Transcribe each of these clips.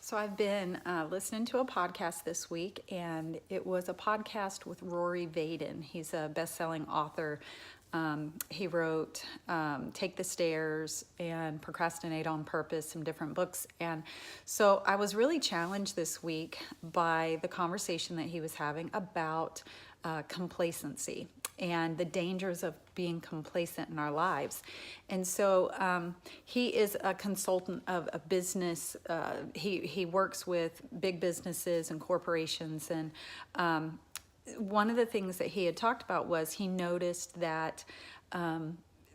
So I've been listening to a podcast this week, and it was a podcast with Rory Vaden. He's a best-selling author. He wrote Take the Stairs and Procrastinate on Purpose, some different books. And so I was really challenged this week by the conversation that he was having about complacency and the dangers of being complacent in our lives. And so he is a consultant of a business. He works with big businesses and corporations. And one of the things that he had talked about was he noticed that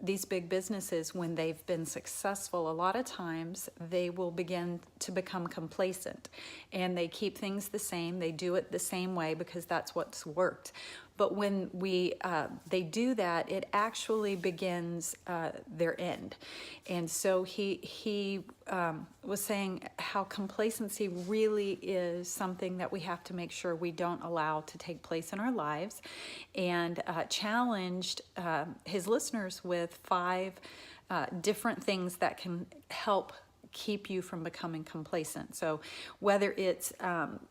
these big businesses, when they've been successful, a lot of times they will begin to become complacent and they keep things the same. They do it the same way because that's what's worked. But when they do that, it actually begins their end. And so he was saying how complacency really is something that we have to make sure we don't allow to take place in our lives, and challenged his listeners with 5 different things that can help keep you from becoming complacent. So whether it's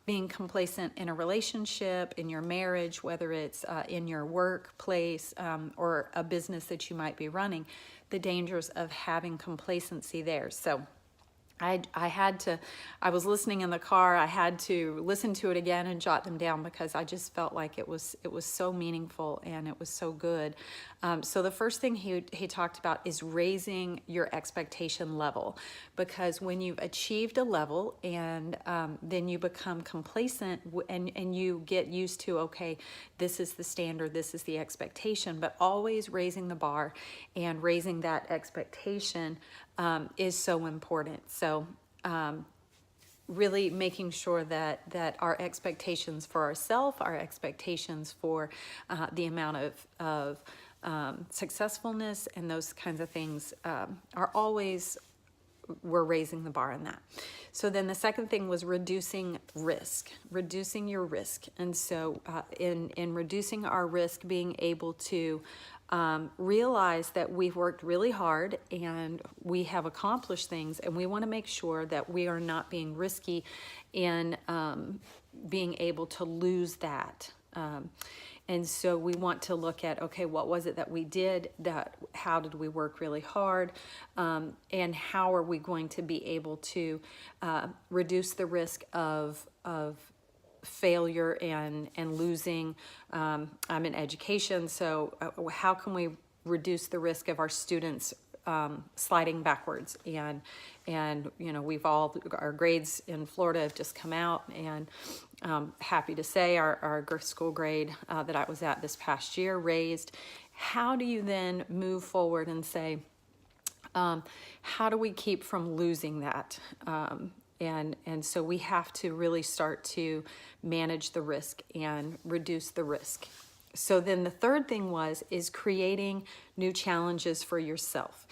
being complacent in a relationship, in your marriage, whether it's in your workplace or a business that you might be running, the dangers of having complacency there. So I was listening in the car. I had to listen to it again and jot them down because I just felt like it was so meaningful and it was so good. So the first thing he talked about is raising your expectation level, because when you've achieved a level and then you become complacent and you get used to, okay, this is the standard, this is the expectation, but always raising the bar and raising that expectation is so important. So really making sure that our expectations for ourselves, our expectations for the amount of successfulness and those kinds of things are always, we're raising the bar on that. So then the second thing was reducing your risk. And so in reducing our risk, being able to realize that we've worked really hard and we have accomplished things, and we want to make sure that we are not being risky in being able to lose that. And so we want to look at, okay, what was it that we did? How did we work really hard? And how are we going to be able to reduce the risk of failure and losing? I'm in education, so how can we reduce the risk of our students sliding backwards? And we've all, our grades in Florida have just come out, and happy to say our school grade that I was at this past year raised. How do you then move forward and say, how do we keep from losing that? And so we have to really start to manage the risk and reduce the risk. So then the third thing is creating new challenges for yourself,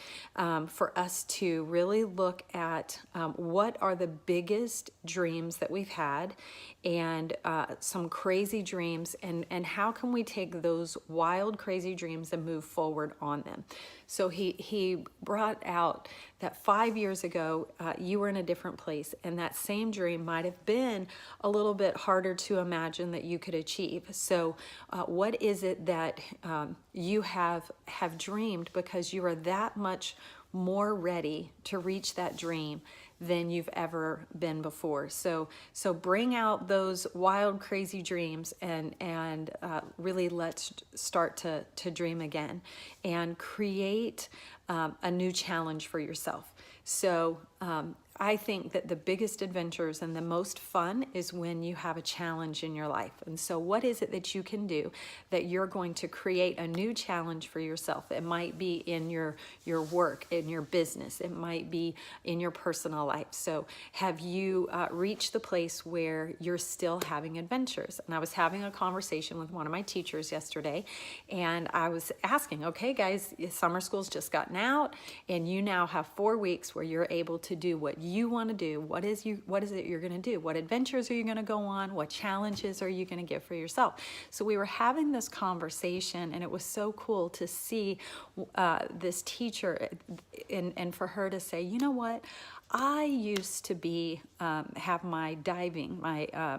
for us to really look at what are the biggest dreams that we've had, and some crazy dreams, and how can we take those wild, crazy dreams and move forward on them. So he brought out that 5 years ago, you were in a different place, and that same dream might have been a little bit harder to imagine that you could achieve. So what is it that you have dreamed, because you are that much more ready to reach that dream than you've ever been before. So bring out those wild, crazy dreams and really let's start to dream again and create a new challenge for yourself. So I think that the biggest adventures and the most fun is when you have a challenge in your life. And so what is it that you can do that you're going to create a new challenge for yourself? It might be in your work, in your business. It might be in your personal life. So have you reached the place where you're still having adventures? And I was having a conversation with one of my teachers yesterday, and I was asking, okay, guys, summer school's just gotten out, and you now have 4 weeks where you're able to do what you want to do. What is it you're going to do? What adventures are you going to go on? What challenges are you going to give for yourself? So we were having this conversation, and it was so cool to see this teacher and for her to say, you know what? I used to be, have my diving, my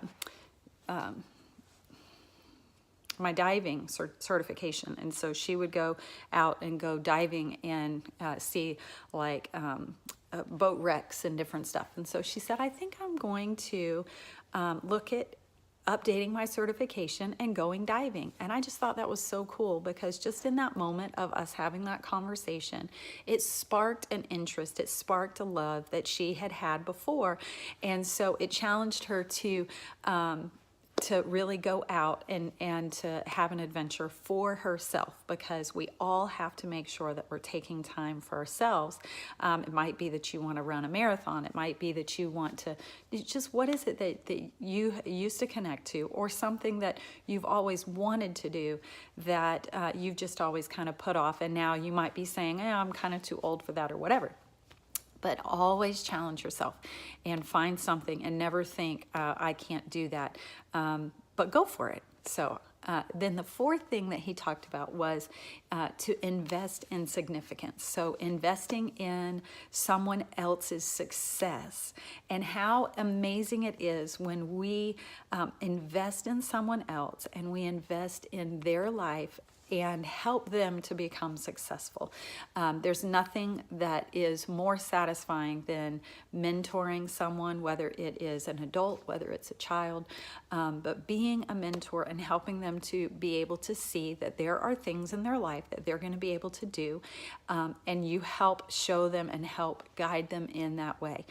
diving certification, and so she would go out and go diving and see like boat wrecks and different stuff. And so she said, I think I'm going to look at updating my certification and going diving. And I just thought that was so cool, because just in that moment of us having that conversation, it sparked an interest, it sparked a love that she had had before. And so it challenged her to really go out and to have an adventure for herself, because we all have to make sure that we're taking time for ourselves. It might be that you want to run a marathon. It might be that you want to, just what is it that you used to connect to, or something that you've always wanted to do that you've just always kind of put off, and now you might be saying, I'm kind of too old for that, or whatever. But always challenge yourself and find something, and never think, I can't do that, but go for it. So then the fourth thing that he talked about was to invest in significance. So investing in someone else's success, and how amazing it is when we invest in someone else and we invest in their life and help them to become successful. There's nothing that is more satisfying than mentoring someone, whether it is an adult, whether it's a child, but being a mentor and helping them to be able to see that there are things in their life that they're going to be able to do, and you help show them and help guide them in that way.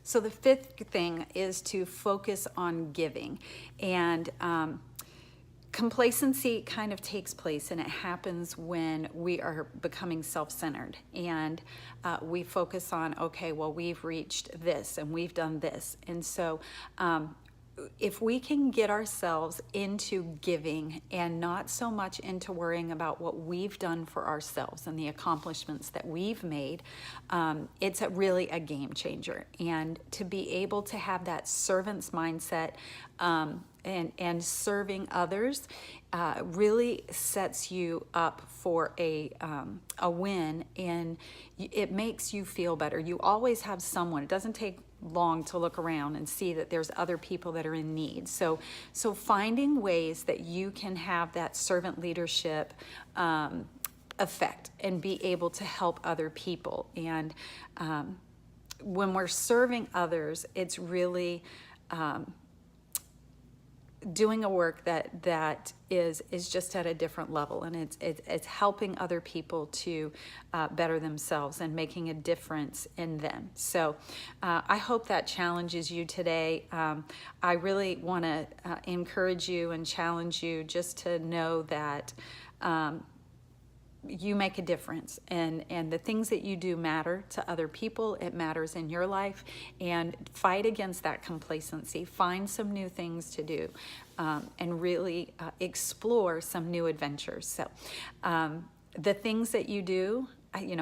So the fifth thing is to focus on giving. And complacency kind of takes place, and it happens when we are becoming self-centered, and we focus on, okay, well, we've reached this and we've done this. And so if we can get ourselves into giving and not so much into worrying about what we've done for ourselves and the accomplishments that we've made, it's really a game changer. And to be able to have that servant's mindset and serving others really sets you up for a win, and it makes you feel better. You always have someone. It doesn't take long to look around and see that there's other people that are in need. So finding ways that you can have that servant leadership effect and be able to help other people. And when we're serving others, it's really doing a work that is just at a different level, and it's helping other people to better themselves and making a difference in them. So I hope that challenges you today. I really want to encourage you and challenge you just to know that you make a difference, and the things that you do matter to other people. It matters in your life, and fight against that complacency. Find some new things to do, and really explore some new adventures. So the things that you do,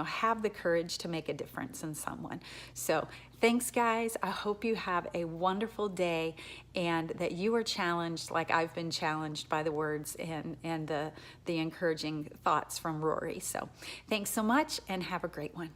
have the courage to make a difference in someone. So thanks, guys. I hope you have a wonderful day, and that you are challenged like I've been challenged by the words and the encouraging thoughts from Rory. So thanks so much, and have a great one.